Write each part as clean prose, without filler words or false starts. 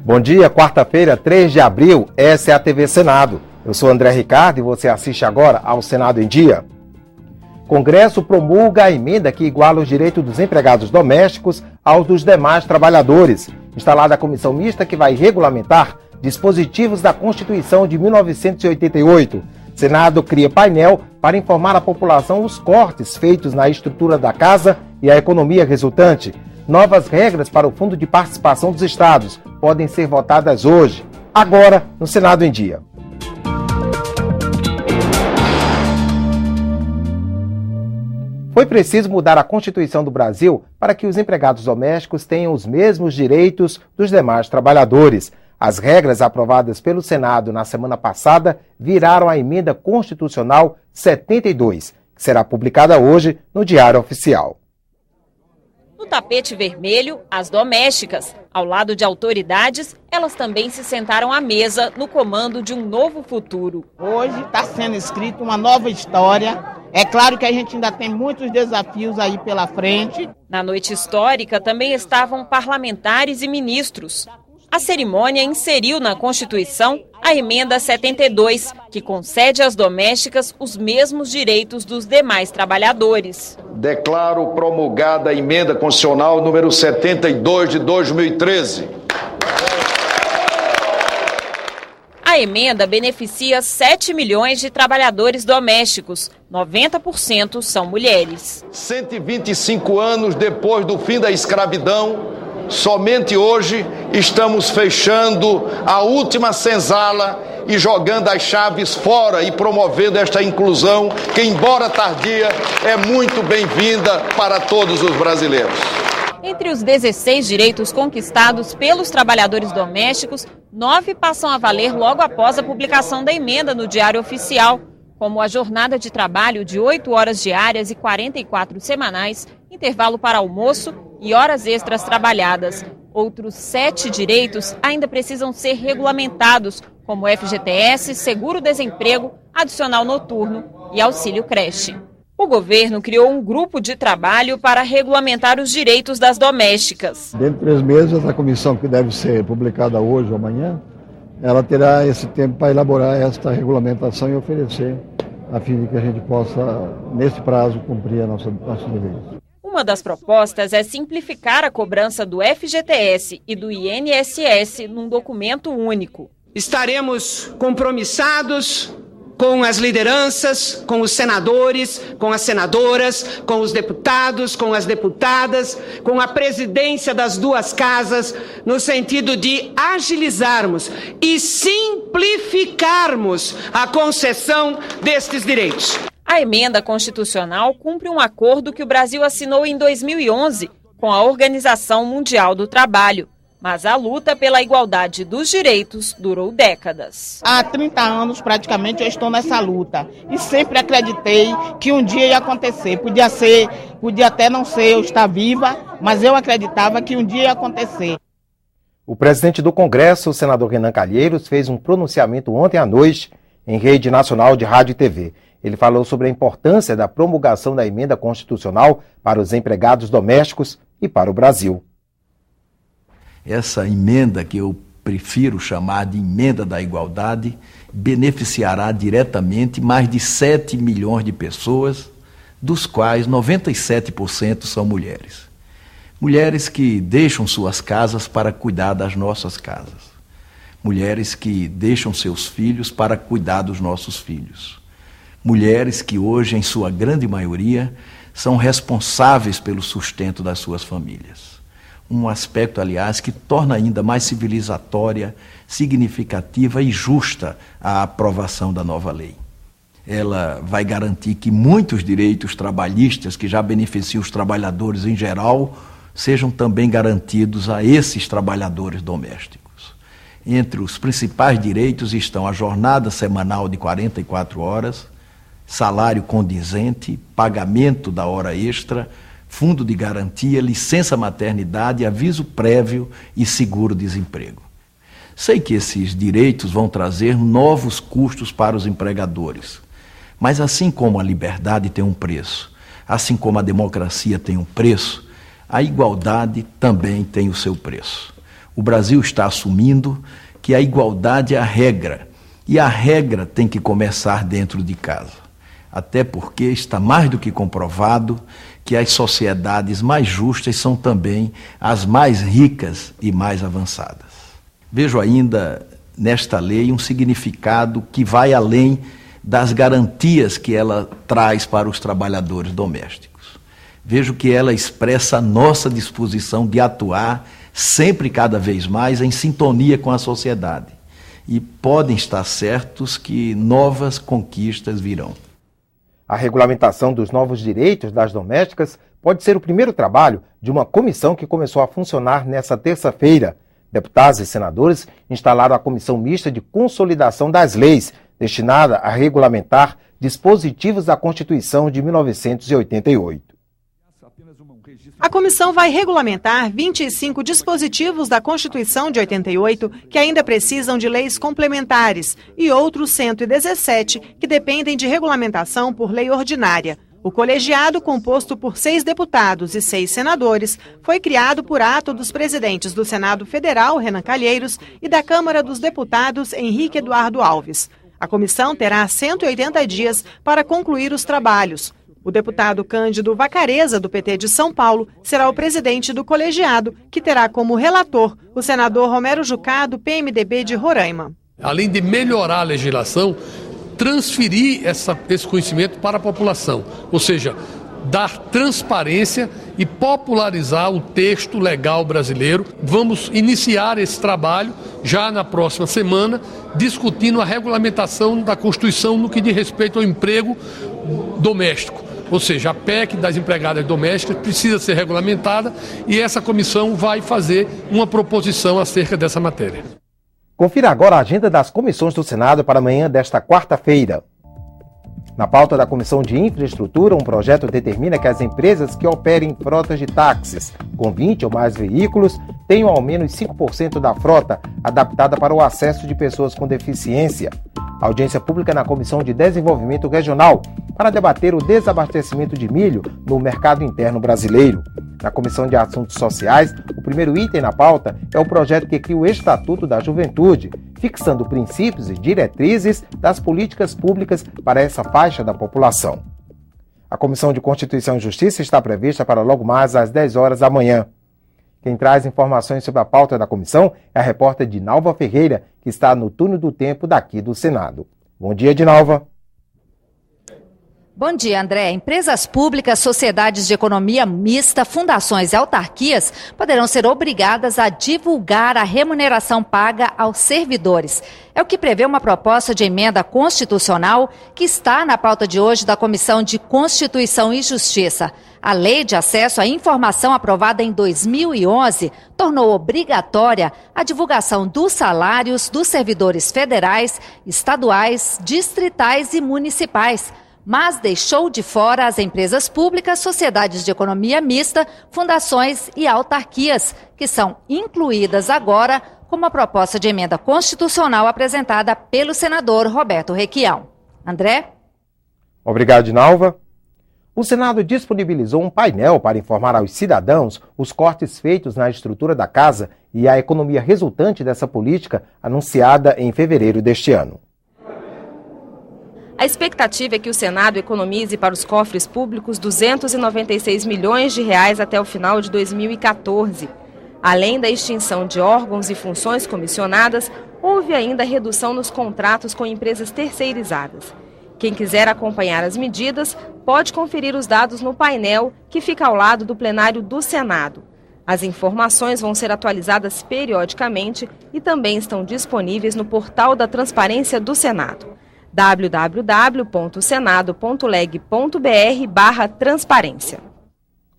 Bom dia, quarta-feira, 3 de abril, essa é a TV Senado. Eu sou André Ricardo e você assiste agora ao Senado em Dia. Congresso promulga a emenda que iguala os direitos dos empregados domésticos aos dos demais trabalhadores. Instalada a comissão mista que vai regulamentar dispositivos da Constituição de 1988. Senado cria painel para informar a população os cortes feitos na estrutura da casa e a economia resultante. Novas regras para o Fundo de Participação dos Estados podem ser votadas hoje, agora no Senado em Dia. Foi preciso mudar a Constituição do Brasil para que os empregados domésticos tenham os mesmos direitos dos demais trabalhadores. As regras aprovadas pelo Senado na semana passada viraram a Emenda Constitucional 72, que será publicada hoje no Diário Oficial. No tapete vermelho, as domésticas. Ao lado de autoridades, elas também se sentaram à mesa no comando de um novo futuro. Hoje está sendo escrita uma nova história. É claro que a gente ainda tem muitos desafios aí pela frente. Na noite histórica também estavam parlamentares e ministros. A cerimônia inseriu na Constituição a Emenda 72, que concede às domésticas os mesmos direitos dos demais trabalhadores. Declaro promulgada a Emenda Constitucional número 72 de 2013. A emenda beneficia 7 milhões de trabalhadores domésticos, 90% são mulheres. 125 anos depois do fim da escravidão, somente hoje estamos fechando a última senzala e jogando as chaves fora e promovendo esta inclusão que, embora tardia, é muito bem-vinda para todos os brasileiros. Entre os 16 direitos conquistados pelos trabalhadores domésticos, 9 passam a valer logo após a publicação da emenda no Diário Oficial, como a jornada de trabalho de 8 horas diárias e 44 semanais, intervalo para almoço e horas extras trabalhadas. Outros 7 direitos ainda precisam ser regulamentados, como FGTS, seguro-desemprego, adicional noturno e auxílio creche. O governo criou um grupo de trabalho para regulamentar os direitos das domésticas. Dentro de 3 meses, a comissão, que deve ser publicada hoje ou amanhã, ela terá esse tempo para elaborar esta regulamentação e oferecer, a fim de que a gente possa, nesse prazo, cumprir nossos deveres. Uma das propostas é simplificar a cobrança do FGTS e do INSS num documento único. Estaremos compromissados com as lideranças, com os senadores, com as senadoras, com os deputados, com as deputadas, com a presidência das 2 casas, no sentido de agilizarmos e simplificarmos a concessão destes direitos. A emenda constitucional cumpre um acordo que o Brasil assinou em 2011 com a Organização Mundial do Trabalho. Mas a luta pela igualdade dos direitos durou décadas. Há 30 anos, praticamente, eu estou nessa luta. E sempre acreditei que um dia ia acontecer. Podia até não ser eu estar viva, mas eu acreditava que um dia ia acontecer. O presidente do Congresso, o senador Renan Calheiros, fez um pronunciamento ontem à noite em rede nacional de rádio e TV. Ele falou sobre a importância da promulgação da emenda constitucional para os empregados domésticos e para o Brasil. Essa emenda, que eu prefiro chamar de emenda da igualdade, beneficiará diretamente mais de 7 milhões de pessoas, dos quais 97% são mulheres. Mulheres que deixam suas casas para cuidar das nossas casas. Mulheres que deixam seus filhos para cuidar dos nossos filhos. Mulheres que hoje, em sua grande maioria, são responsáveis pelo sustento das suas famílias. Um aspecto, aliás, que torna ainda mais civilizatória, significativa e justa a aprovação da nova lei. Ela vai garantir que muitos direitos trabalhistas que já beneficiam os trabalhadores em geral sejam também garantidos a esses trabalhadores domésticos. Entre os principais direitos estão a jornada semanal de 44 horas, salário condizente, pagamento da hora extra, fundo de garantia, licença maternidade, aviso prévio e seguro-desemprego. Sei que esses direitos vão trazer novos custos para os empregadores, mas assim como a liberdade tem um preço, assim como a democracia tem um preço, a igualdade também tem o seu preço. O Brasil está assumindo que a igualdade é a regra, e a regra tem que começar dentro de casa. Até porque está mais do que comprovado que as sociedades mais justas são também as mais ricas e mais avançadas. Vejo ainda nesta lei um significado que vai além das garantias que ela traz para os trabalhadores domésticos. Vejo que ela expressa a nossa disposição de atuar sempre e cada vez mais em sintonia com a sociedade. E podem estar certos que novas conquistas virão. A regulamentação dos novos direitos das domésticas pode ser o primeiro trabalho de uma comissão que começou a funcionar nesta terça-feira. Deputados e senadores instalaram a Comissão Mista de Consolidação das Leis, destinada a regulamentar dispositivos da Constituição de 1988. A comissão vai regulamentar 25 dispositivos da Constituição de 88 que ainda precisam de leis complementares e outros 117 que dependem de regulamentação por lei ordinária. O colegiado, composto por 6 deputados e 6 senadores, foi criado por ato dos presidentes do Senado Federal, Renan Calheiros, e da Câmara dos Deputados, Henrique Eduardo Alves. A comissão terá 180 dias para concluir os trabalhos. O deputado Cândido Vacareza, do PT de São Paulo, será o presidente do colegiado, que terá como relator o senador Romero Jucá, do PMDB de Roraima. Além de melhorar a legislação, transferir esse conhecimento para a população, ou seja, dar transparência e popularizar o texto legal brasileiro. Vamos iniciar esse trabalho já na próxima semana, discutindo a regulamentação da Constituição no que diz respeito ao emprego doméstico. Ou seja, a PEC das empregadas domésticas precisa ser regulamentada e essa comissão vai fazer uma proposição acerca dessa matéria. Confira agora a agenda das comissões do Senado para amanhã desta quarta-feira. Na pauta da Comissão de Infraestrutura, um projeto determina que as empresas que operem frotas de táxis com 20 ou mais veículos tenham ao menos 5% da frota adaptada para o acesso de pessoas com deficiência. Audiência pública na Comissão de Desenvolvimento Regional para debater o desabastecimento de milho no mercado interno brasileiro. Na Comissão de Assuntos Sociais, o primeiro item na pauta é o projeto que cria o Estatuto da Juventude, fixando princípios e diretrizes das políticas públicas para essa faixa da população. A Comissão de Constituição e Justiça está prevista para logo mais às 10 horas da manhã. Quem traz informações sobre a pauta da comissão é a repórter Dinalva Ferreira, que está no Túnel do Tempo daqui do Senado. Bom dia, Dinalva. Bom dia, André. Empresas públicas, sociedades de economia mista, fundações e autarquias poderão ser obrigadas a divulgar a remuneração paga aos servidores. É o que prevê uma proposta de emenda constitucional que está na pauta de hoje da Comissão de Constituição e Justiça. A Lei de Acesso à Informação, aprovada em 2011, tornou obrigatória a divulgação dos salários dos servidores federais, estaduais, distritais e municipais, mas deixou de fora as empresas públicas, sociedades de economia mista, fundações e autarquias, que são incluídas agora como a proposta de emenda constitucional apresentada pelo senador Roberto Requião. André? Obrigado, Dinalva. O Senado disponibilizou um painel para informar aos cidadãos os cortes feitos na estrutura da casa e a economia resultante dessa política anunciada em fevereiro deste ano. A expectativa é que o Senado economize para os cofres públicos 296 milhões de reais até o final de 2014. Além da extinção de órgãos e funções comissionadas, houve ainda redução nos contratos com empresas terceirizadas. Quem quiser acompanhar as medidas pode conferir os dados no painel que fica ao lado do plenário do Senado. As informações vão ser atualizadas periodicamente e também estão disponíveis no portal da Transparência do Senado. www.senado.leg.br/transparência.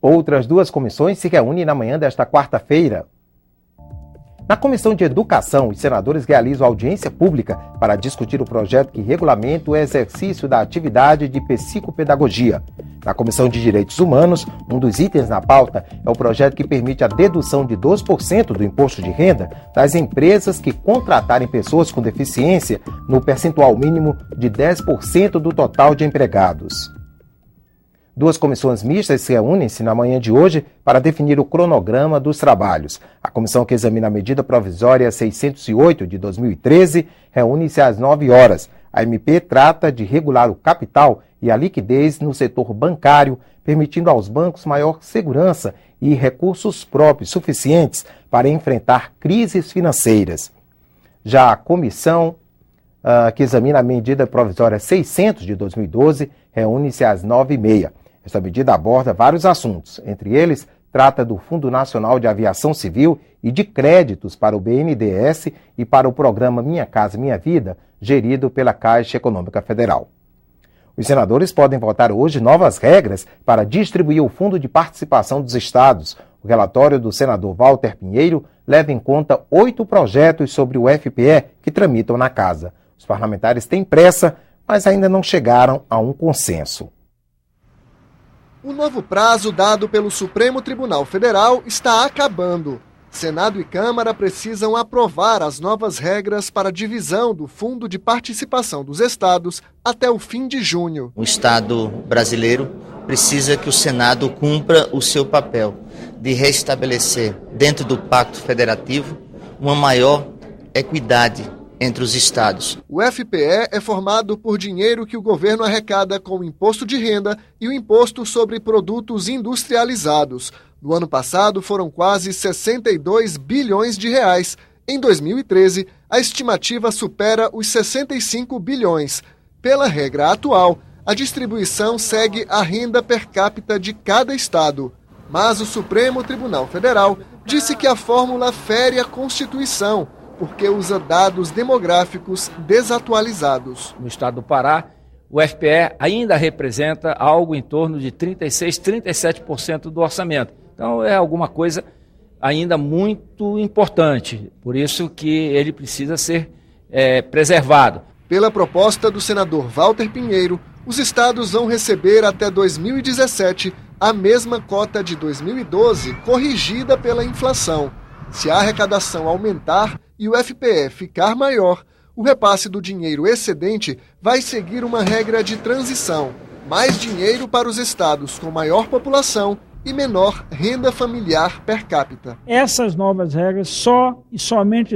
Outras duas comissões se reúnem na manhã desta quarta-feira. Na Comissão de Educação, os senadores realizam audiência pública para discutir o projeto que regulamenta o exercício da atividade de psicopedagogia. Na Comissão de Direitos Humanos, um dos itens na pauta é o projeto que permite a dedução de 2% do imposto de renda das empresas que contratarem pessoas com deficiência no percentual mínimo de 10% do total de empregados. Duas comissões mistas se reúnem-se na manhã de hoje para definir o cronograma dos trabalhos. A comissão que examina a medida provisória 608 de 2013 reúne-se às 9 horas. A MP trata de regular o capital e a liquidez no setor bancário, permitindo aos bancos maior segurança e recursos próprios suficientes para enfrentar crises financeiras. Já a comissão que examina a medida provisória 600 de 2012 reúne-se às 9h30. Esta medida aborda vários assuntos, entre eles trata do Fundo Nacional de Aviação Civil e de créditos para o BNDES e para o programa Minha Casa Minha Vida, gerido pela Caixa Econômica Federal. Os senadores podem votar hoje novas regras para distribuir o Fundo de Participação dos Estados. O relatório do senador Walter Pinheiro leva em conta 8 projetos sobre o FPE que tramitam na Casa. Os parlamentares têm pressa, mas ainda não chegaram a um consenso. O novo prazo dado pelo Supremo Tribunal Federal está acabando. Senado e Câmara precisam aprovar as novas regras para a divisão do Fundo de Participação dos Estados até o fim de junho. O Estado brasileiro precisa que o Senado cumpra o seu papel de restabelecer, dentro do Pacto Federativo, uma maior equidade entre os estados. O FPE é formado por dinheiro que o governo arrecada com o imposto de renda e o imposto sobre produtos industrializados. No ano passado foram quase 62 bilhões de reais. Em 2013, a estimativa supera os 65 bilhões. Pela regra atual, a distribuição segue a renda per capita de cada estado. Mas o Supremo Tribunal Federal disse que a fórmula fere a Constituição, porque usa dados demográficos desatualizados. No estado do Pará, o FPE ainda representa algo em torno de 36-37% do orçamento. Então é alguma coisa ainda muito importante, por isso que ele precisa ser preservado. Pela proposta do senador Walter Pinheiro, os estados vão receber até 2017 a mesma cota de 2012, corrigida pela inflação. Se a arrecadação aumentar e o FPE ficar maior, o repasse do dinheiro excedente vai seguir uma regra de transição. Mais dinheiro para os estados com maior população e menor renda familiar per capita. Essas novas regras só e somente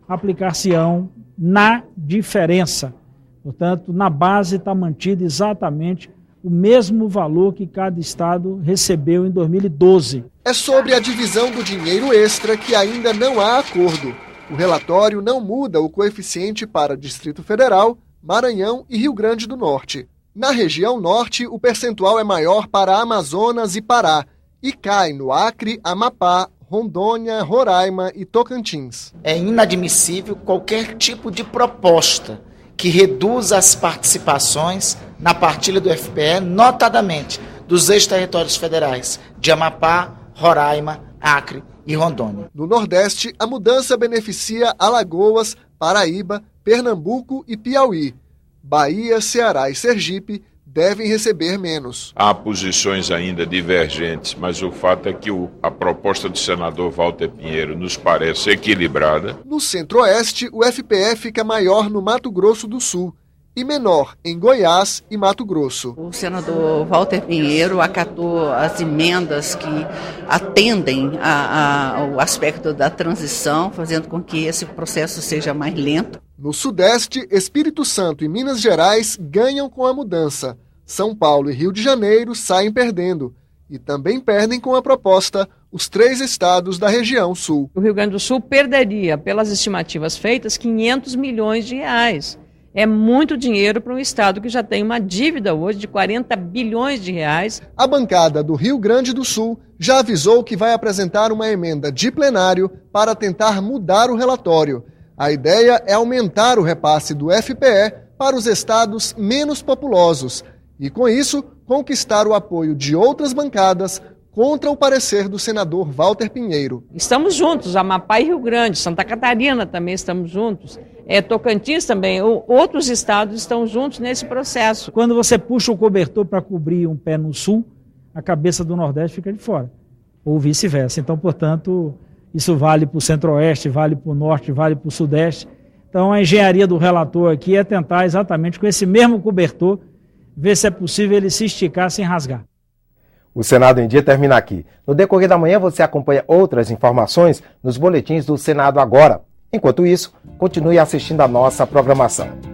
aplicar-se-ão na diferença. Portanto, na base está mantido exatamente o mesmo valor que cada estado recebeu em 2012. É sobre a divisão do dinheiro extra que ainda não há acordo. O relatório não muda o coeficiente para Distrito Federal, Maranhão e Rio Grande do Norte. Na região norte, o percentual é maior para Amazonas e Pará e cai no Acre, Amapá, Rondônia, Roraima e Tocantins. É inadmissível qualquer tipo de proposta que reduza as participações na partilha do FPE, notadamente dos ex-territórios federais de Amapá, Roraima, Acre e Rondônia. No Nordeste, a mudança beneficia Alagoas, Paraíba, Pernambuco e Piauí. Bahia, Ceará e Sergipe devem receber menos. Há posições ainda divergentes, mas o fato é que a proposta do senador Walter Pinheiro nos parece equilibrada. No Centro-Oeste, o FPE fica maior no Mato Grosso do Sul e menor em Goiás e Mato Grosso. O senador Walter Pinheiro acatou as emendas que atendem ao aspecto da transição, fazendo com que esse processo seja mais lento. No Sudeste, Espírito Santo e Minas Gerais ganham com a mudança. São Paulo e Rio de Janeiro saem perdendo. E também perdem com a proposta os 3 estados da região sul. O Rio Grande do Sul perderia, pelas estimativas feitas, 500 milhões de reais. É muito dinheiro para um estado que já tem uma dívida hoje de 40 bilhões de reais. A bancada do Rio Grande do Sul já avisou que vai apresentar uma emenda de plenário para tentar mudar o relatório. A ideia é aumentar o repasse do FPE para os estados menos populosos e, com isso, conquistar o apoio de outras bancadas contra o parecer do senador Walter Pinheiro. Estamos juntos, Amapá e Rio Grande, Santa Catarina também estamos juntos, Tocantins também, outros estados estão juntos nesse processo. Quando você puxa o cobertor para cobrir um pé no sul, a cabeça do Nordeste fica de fora, ou vice-versa. Então, portanto, isso vale para o Centro-Oeste, vale para o Norte, vale para o Sudeste. Então, a engenharia do relator aqui é tentar exatamente com esse mesmo cobertor ver se é possível ele se esticar sem rasgar. O Senado em Dia termina aqui. No decorrer da manhã você acompanha outras informações nos boletins do Senado Agora. Enquanto isso, continue assistindo a nossa programação.